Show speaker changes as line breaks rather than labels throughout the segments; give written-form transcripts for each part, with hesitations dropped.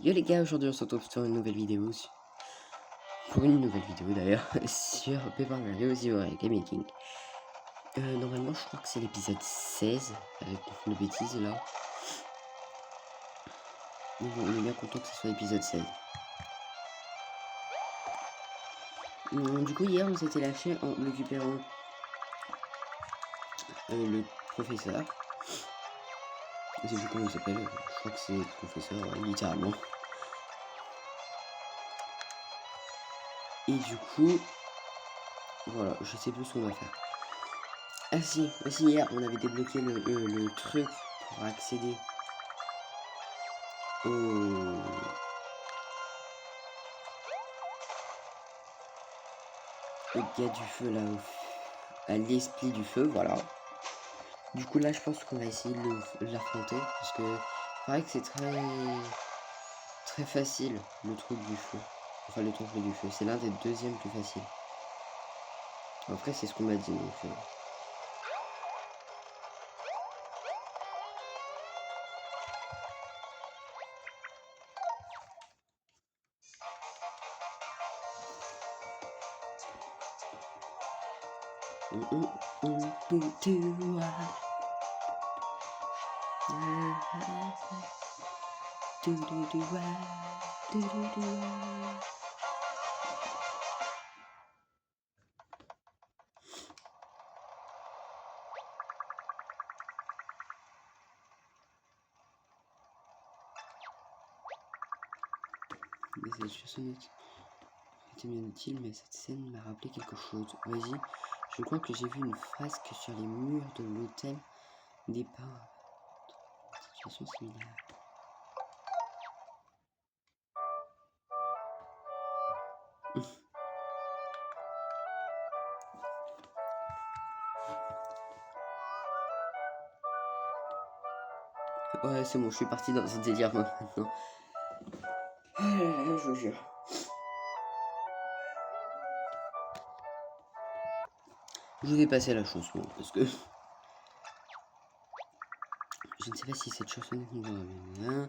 Yo les gars, aujourd'hui on se retrouve sur une nouvelle vidéo, pour une nouvelle vidéo d'ailleurs, sur Paper Mario The Origami Making. Normalement je crois que c'est l'épisode 16, avec nos bêtises là. Mais bon, on est bien content que ce soit l'épisode 16. Du coup hier on s'était lâché en récupérant le professeur. Je sais plus comment il s'appelle, je crois que c'est le professeur, ouais, littéralement. Et du coup, voilà, je sais plus ce qu'on va faire. Ah si, aussi hier on avait débloqué le truc pour accéder au gars du feu là, à l'esprit du feu, voilà. Du coup là je pense qu'on va essayer de l'affronter parce que pareil que c'est très facile le truc du feu. Enfin le temple du feu, c'est l'un des deuxièmes plus faciles. Après c'est ce qu'on m'a dit donc mais cette chansonnette était bien utile, mais cette scène m'a rappelé quelque chose. Vas-y, je crois que j'ai vu une fresque sur les murs de l'hôtel départ. Situation similaire. Ouais, c'est bon, je suis parti dans un délire maintenant. Ah là là, je vous jure. Je vais passer à la chanson parce que je ne sais pas si cette chanson nous ramène.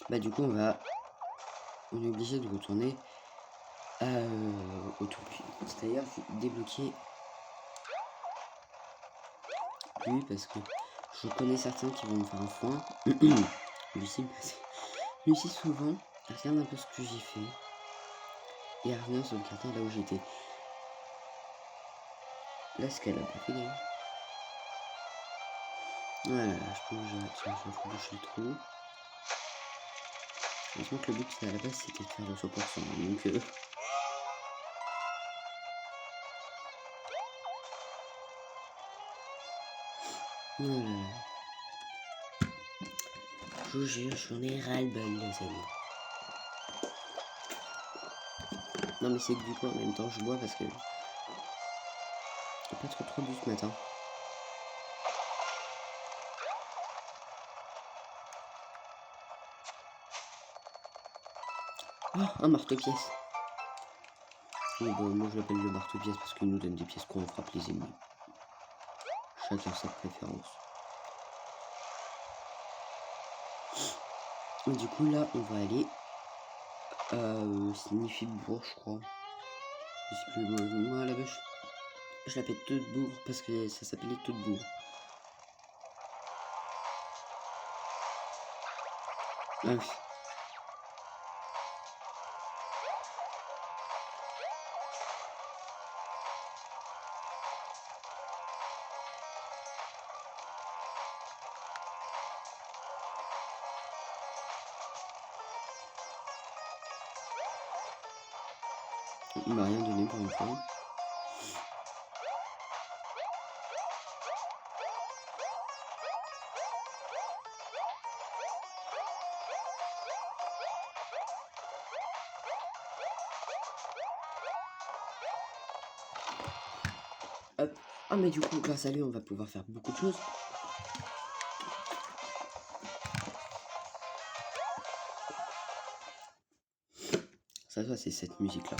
Bah du coup on est obligé de retourner au tout puits. C'est-à-dire débloquer lui parce que je connais certains qui vont me faire un foin. Lucie souvent regarde un peu ce que j'ai fait et elle revient sauvegarder là où j'étais. Là ce qu'elle a pas fait d'ailleurs. Voilà, je peux boucher le trou. Heureusement que le but à la base c'était de faire le saut pour ça. Donc voilà. Je vous jure, j'en ai ras-le-bol les amis. Non mais c'est que du coup en même temps je bois parce que j'ai pas trop bu ce matin. Oh, un marteau-pièce. Oui, bon, moi je l'appelle le marteau-pièce parce qu'il nous donne des pièces quand on frappe les ennemis. Chacun sa préférence. Et du coup là on va aller Sniffibourg je crois. Je sais plus, moi là-bas je l'appelle Teutebourg parce que ça s'appelait Teutebourg. Ah oui. Il m'a rien donné pour une fois. Hop. Ah mais du coup grâce à lui on va pouvoir faire beaucoup de choses. Ça c'est cette musique là.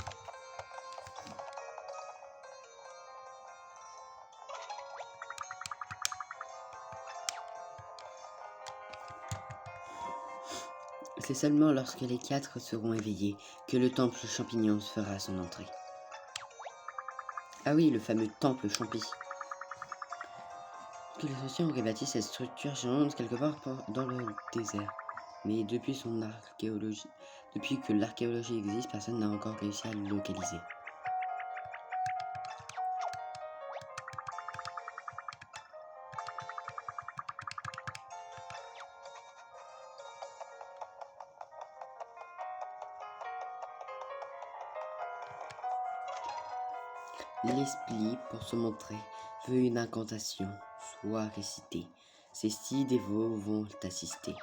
C'est seulement lorsque les 4 seront éveillés que le temple champignon fera son entrée. Ah oui, le fameux temple champi. Que les anciens auraient bâti cette structure géante quelque part dans le désert. Mais depuis que l'archéologie existe, personne n'a encore réussi à le localiser. L'esprit, pour se montrer, veut une incantation, soit récitée. Ces 6 dévots vont t'assister.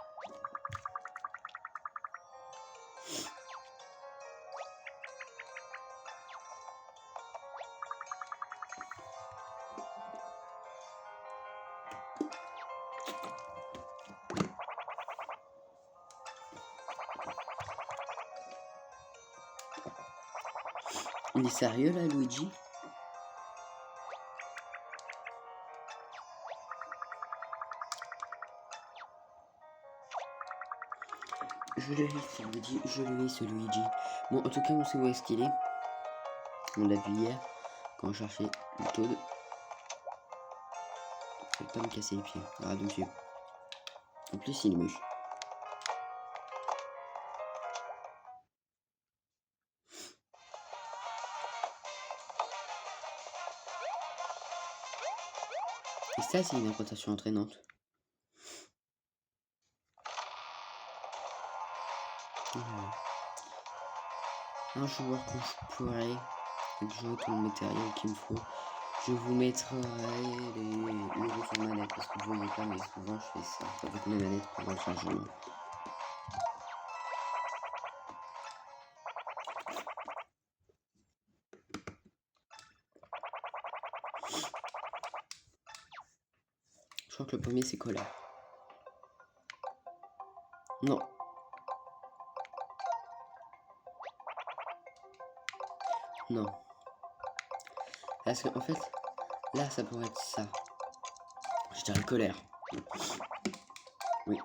Il est sérieux là, Luigi? Je le hais, ça me dit, je le hais ce Luigi. Bon, en tout cas, on sait où est-ce qu'il est. On l'a vu hier, quand on cherchait le Toad. Je vais pas me casser les pieds. Ah, donc en plus, il est moche. Et ça, c'est une incantation entraînante. Un joueur quand je pourrai jouer tout le matériel qu'il me faut. Je vous mettrai le retour manette parce que vous voyez pas, mais souvent je fais ça avec mes manettes pendant le chargement. Je crois que le premier c'est colère. Non. Non. Parce qu'en fait, là ça pourrait être ça. Je dirais colère. Oui.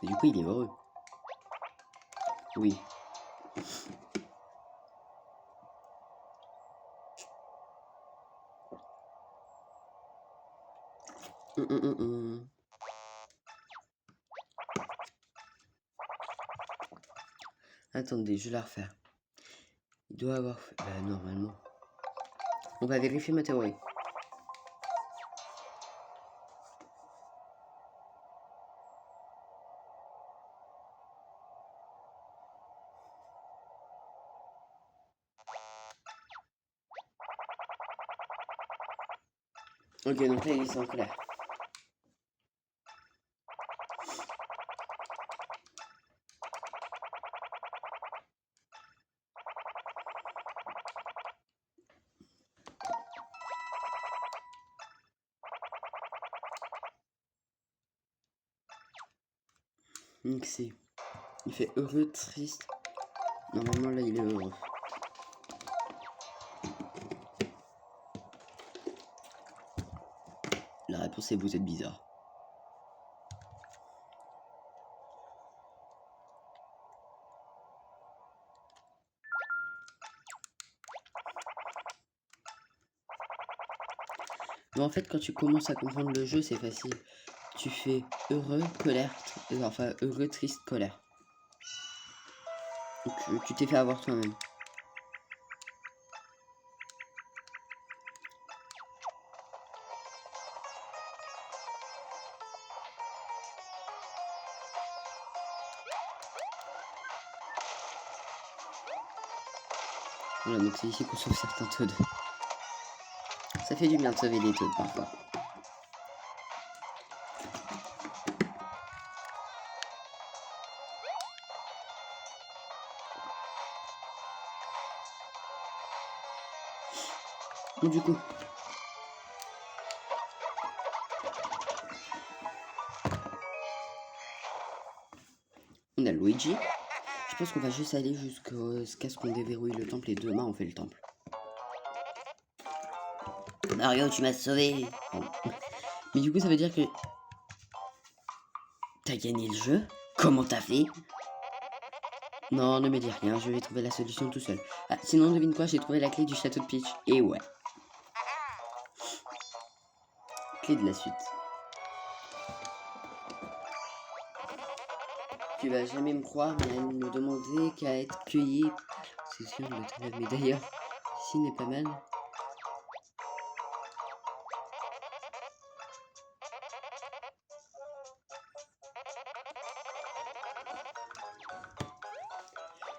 Et du coup il est heureux. Oui. Attendez, je vais la refaire. Il doit avoir fait... Bah normalement. On va vérifier ma théorie. Ok, donc là il est en colère. Donc c'est... Il fait heureux, triste. Normalement là il est heureux. La réponse est vous êtes bizarre. Mais en fait quand tu commences à comprendre le jeu c'est facile. Tu fais heureux, colère, enfin heureux, triste, colère. Donc tu t'es fait avoir toi-même. Voilà, donc c'est ici qu'on sauve certains Toads. Ça fait du bien de sauver des Toads parfois. Donc du coup, On a Luigi. Je pense qu'on va juste aller jusqu'à ce qu'on déverrouille le temple et demain on fait le temple. Mario, tu m'as sauvé. Bon. Mais du coup, ça veut dire que t'as gagné le jeu. Comment t'as fait? Non, ne me dis rien, je vais trouver la solution tout seul. Ah, sinon, devine quoi, j'ai trouvé la clé du château de Peach. Et ouais. Clé de la suite. Tu vas jamais me croire, mais elle ne demandait qu'à être cueillie. C'est sûr, le travail, mais d'ailleurs, ici n'est pas mal.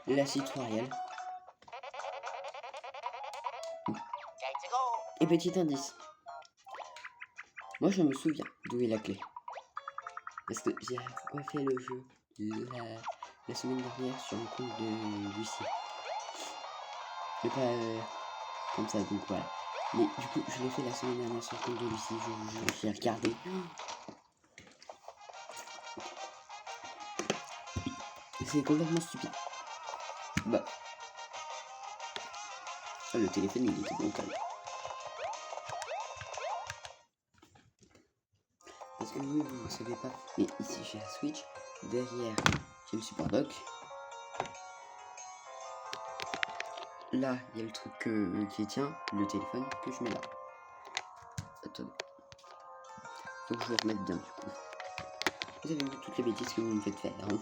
La tutoriel. Et petit indice. Moi, je me souviens d'où est la clé. Parce que j'ai refait le jeu la semaine dernière sur le compte de Lucie. Mais pas comme ça, donc voilà. Mais du coup, je l'ai fait la semaine dernière sur le compte de Lucie. J'ai regardé. C'est complètement stupide. Bah. Ah, le téléphone, il était bon calme. Parce que vous ne savez pas. Mais ici, j'ai la Switch. Derrière, j'ai le support dock. Là, il y a le truc qui tient le téléphone que je mets là. Attendez. Faut que je vous remette bien du coup. Vous avez vu toutes les bêtises que vous me faites faire. Hein.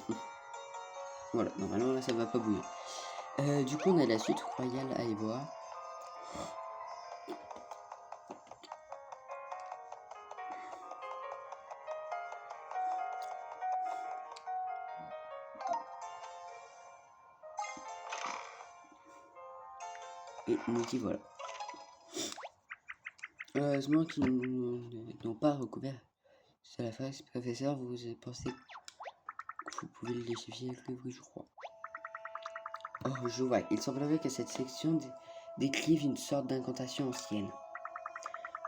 Voilà, normalement là ça va pas bouger. Du coup on a la suite royale à y voir. Et nous y voilà. Heureusement qu'ils n'ont pas recouvert sur la face. Professeur, vous pensez que vous pouvez le déchiffrer avec le bruit, je crois. Oh, je vois. Il semblerait que cette section décrive une sorte d'incantation ancienne.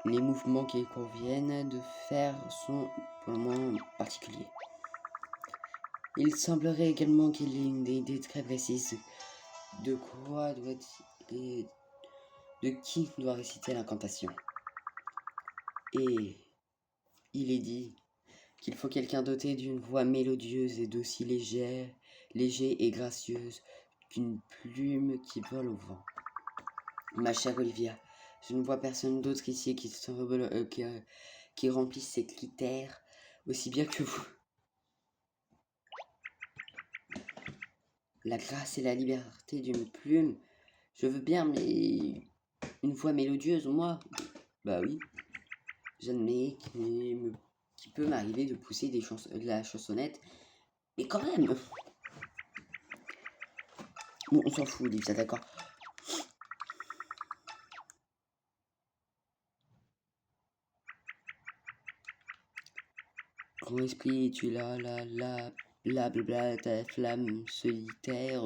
Les mouvements qu'il conviennent de faire sont pour le moins particuliers. Il semblerait également qu'il ait une idée très précise de quoi doit de qui doit réciter l'incantation. Et il est dit qu'il faut quelqu'un doté d'une voix mélodieuse et d'aussi léger et gracieuse qu'une plume qui vole au vent. Ma chère Olivia, je ne vois personne d'autre ici qui remplisse ces critères aussi bien que vous. La grâce et la liberté d'une plume, je veux bien, mais une voix mélodieuse, moi, bah oui, j'admets qu'il peut m'arriver de pousser de la chansonnette, mais quand même. Bon, on s'en fout, Olivia, d'accord. Grand esprit, tu là, blablabla, ta flamme solitaire.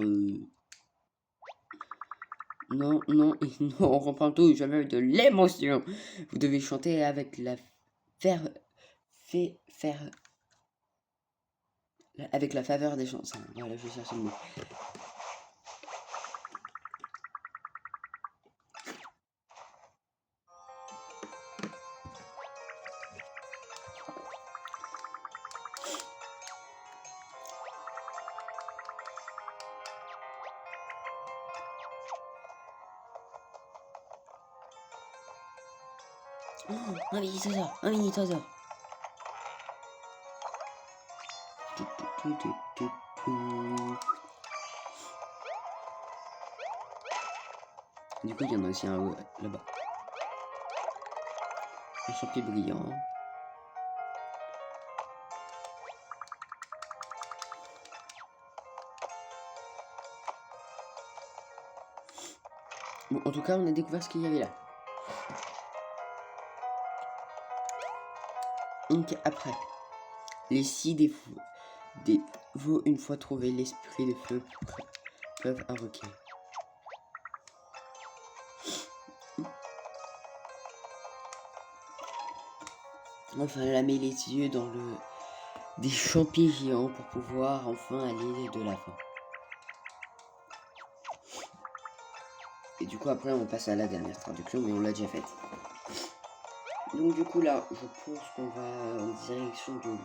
Non, non, non, on reprend tout, je veux de l'émotion. Vous devez chanter avec avec la faveur des chansons. Voilà, je cherche le mot. Oh, un mini trésor, un mini trésor. Du coup, il y en a aussi un là-bas. Un champion brillant. Bon, en tout cas, on a découvert ce qu'il y avait là. Donc, après, les 6 défauts, une fois trouvé l'esprit de feu, peuvent invoquer. Enfin, lamer les yeux dans des champignons géants pour pouvoir enfin aller de l'avant. Et du coup après on passe à la dernière traduction, mais on l'a déjà faite. Donc du coup là, je pense qu'on va en direction de...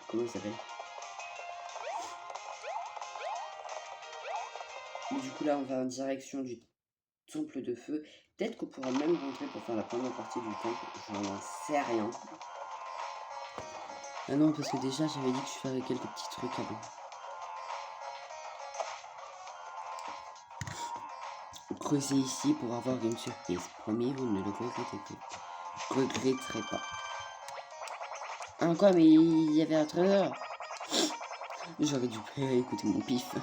Comment il s'appelle? Du coup là, on va en direction du temple de feu. Peut-être qu'on pourra même rentrer pour faire la première partie du temple. J'en sais rien. Ah non, parce que déjà, j'avais dit que je ferais quelques petits trucs avant. Creusez ici pour avoir une surprise. Promis, vous ne le regretterez pas. Ah quoi, mais il y avait un trésor. J'aurais dû écouter mon pif.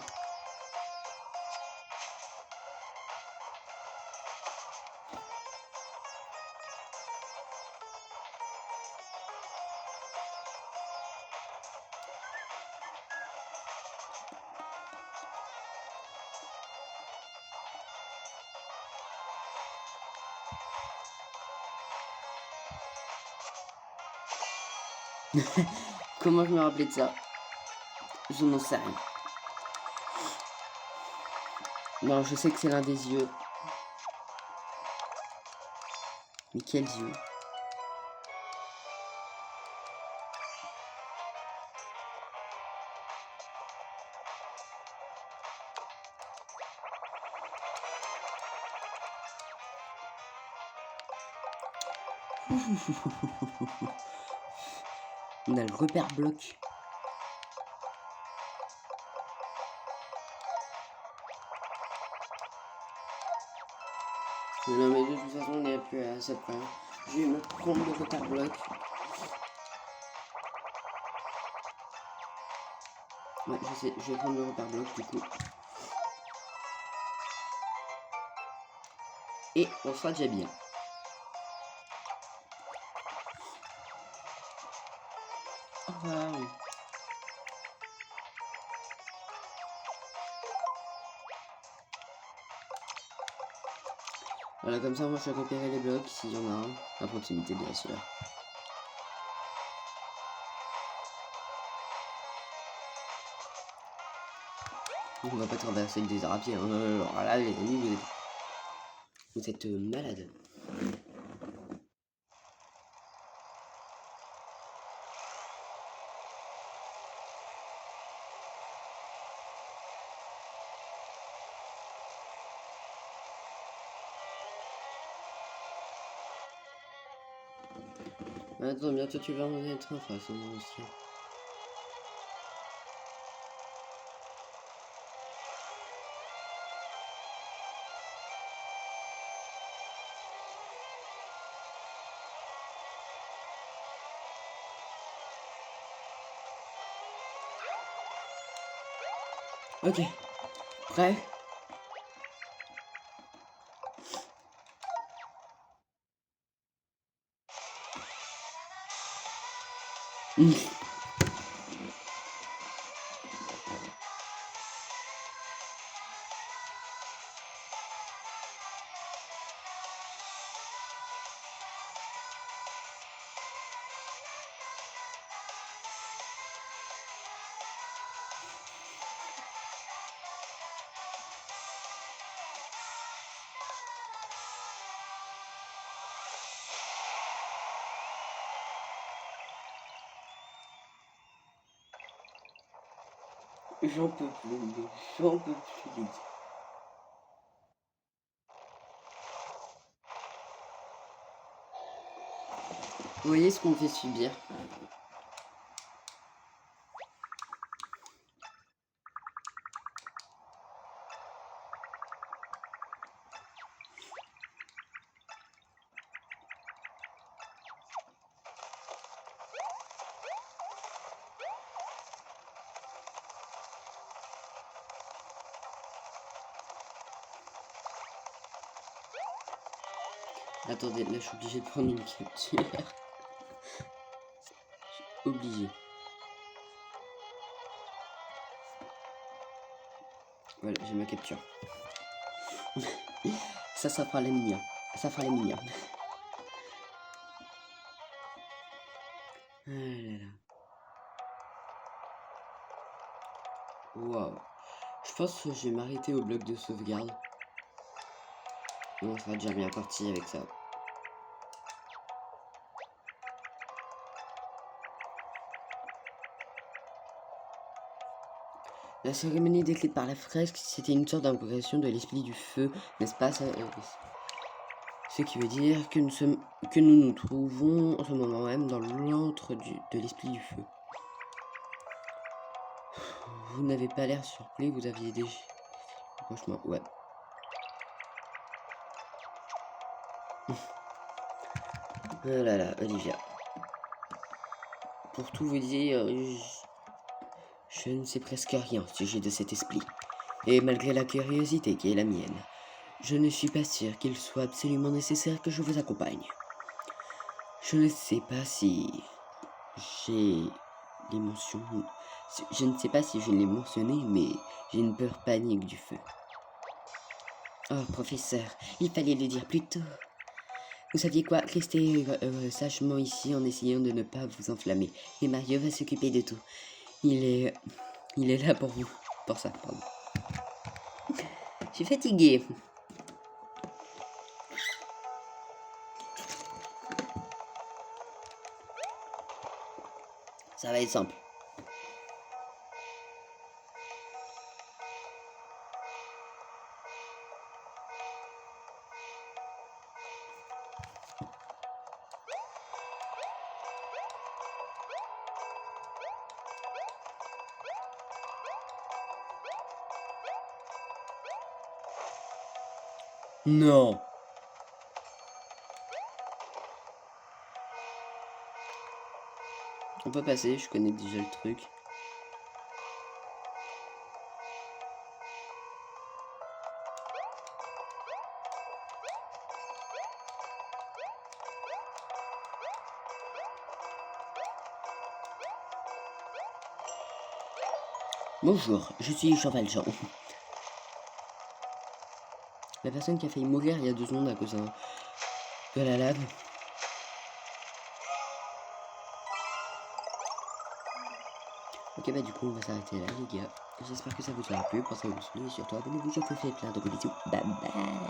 Comment je me rappelais de ça? Je n'en sais rien. Non, je sais que c'est l'un des yeux. Mais quels yeux? On a le repère bloc. Non mais de toute façon on n'est plus à cette fin. Je vais me prendre le repère bloc. Ouais je sais, je vais prendre le repère bloc du coup. Et on sera déjà bien. Au revoir. Voilà, comme ça moi je vais repérer les blocs s'il y en a un. À proximité bien sûr. On va pas traverser le désert à pied. Hein. Alors là les amis, vous êtes malades. Attends, bientôt tu vas en être en face, moi aussi. Ok. Prêt? J'en peux plus, j'en peux plus. Vous voyez ce qu'on me fait subir? Attendez, là je suis obligé de prendre une capture. Obligé. Voilà, j'ai ma capture. Ça fera les miens. Ça fera les miens. pense que je vais m'arrêter au bloc de sauvegarde. Et on sera déjà bien parti avec ça. La cérémonie décrite par la fresque, c'était une sorte d'invocation de l'esprit du feu, n'est-ce pas? Ce qui veut dire que nous nous trouvons en ce moment même dans l'antre de l'esprit du feu. Vous n'avez pas l'air surpris, vous aviez déjà... Franchement, ouais. Oh là là, Olivia. Pour tout vous dire, je ne sais presque rien au sujet de cet esprit. Et malgré la curiosité qui est la mienne, je ne suis pas sûr qu'il soit absolument nécessaire que je vous accompagne. Je ne sais pas si j'ai l'émotion... Je ne sais pas si je l'ai mentionné, mais j'ai une peur panique du feu. Oh, professeur, il fallait le dire plus tôt. Vous saviez quoi? Restez sagement ici en essayant de ne pas vous enflammer. Et Mario va s'occuper de tout. Il est là pour vous. Pour ça, pardon. Je suis fatiguée. Ça va être simple. Non. On peut passer, je connais déjà le truc. Bonjour, je suis Jean Valjean. La personne qui a failli mourir il y a 2 secondes à cause de la lave. Ok, bah du coup on va s'arrêter là les gars. J'espère que ça vous aura plu, pensez à vous suivre et surtout abonnez-vous, je vous fais plein de gros bisous. Bye bye.